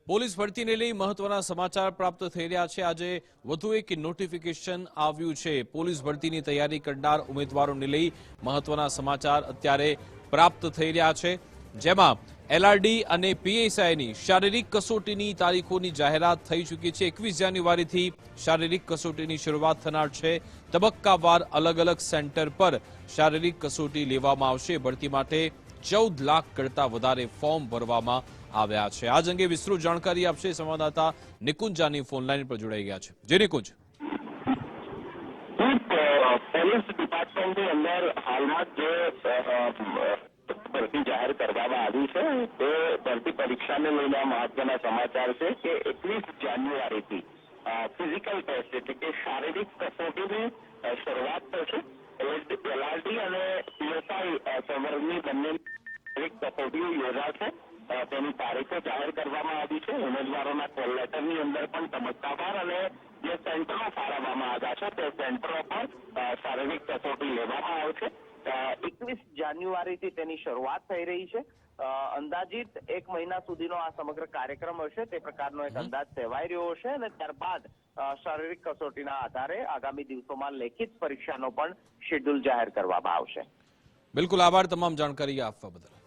Police ભરતીને લઈ મહત્વના સમાચાર પ્રાપ્ત થઈ રહ્યા છે। આજે વધુ એક નોટિફિકેશન આવ્યું છે। પોલીસ ભરતીની તૈયારી કરનાર ઉમેદવારોને લઈ મહત્વના સમાચાર અત્યારે પ્રાપ્ત થઈ રહ્યા છે, જેમાં એલઆરડી અને પીએસઆઈની શારીરિક કસોટીની તારીખોની જાહેરાત થઈ ચૂકી છે। 21 જાન્યુઆરીથી શારીરિક કસોટીની શરૂઆત થનાર છે। તબક્કાવાર અલગ અલગ સેન્ટર પર શારીરિક કસોટી લેવામાં આવશે। ભરતી માટે 14 લાખ કરતા વધારે ફોર્મ ભરવામાં આવ્યા છે। આજ અંગે વિસ્તૃત જાણકારી આપશે સંવાદદાતા નિકુંજ જાની ફોનલાઈન પર જોડાઈ ગયા છે। જે નિકુંજ, પોલીસ ડિપાર્ટમેન્ટની અંદર હાલમાં જે ભરતી જાહેર કરવામાં આવી છે તે ભરતી પરીક્ષાને લઈને મહત્વના સમાચાર છે કે 21 જાન્યુઆરીથી ફિઝિકલ ટેસ્ટ એટલે કે શારીરિક કસોટીની શરૂઆત થશે। એલઆરડી અને પીએસઆઈ સંવર્ગની બંને કસોટીઓ યોજાશે। તેની તારીખો જાહેર કરવામાં આવી છે। ઉમેદવારોના કોલ લેટરની અંદર પણ તબક્કાવાર અને જે સેન્ટરો ફાળવવામાં આવ્યા છે તે સેન્ટરો પર શારીરિક કસોટી લેવામાં આવશે। 21 જાન્યુઆરીથી તેની શરૂઆત થઈ રહી છે। અંદાજિત 1 મહિના સુધીનો આ સમગ્ર કાર્યક્રમ હશે, તે પ્રકારનો એક અંદાજ સેવાઈ રહ્યો હશે અને ત્યારબાદ શારીરિક કસોટીના આધારે આગામી દિવસોમાં લેખિત પરીક્ષાનો પણ શેડ્યુલ જાહેર કરવામાં આવશે। બિલકુલ, આભાર તમામ જાણકારી આપવા બદલ।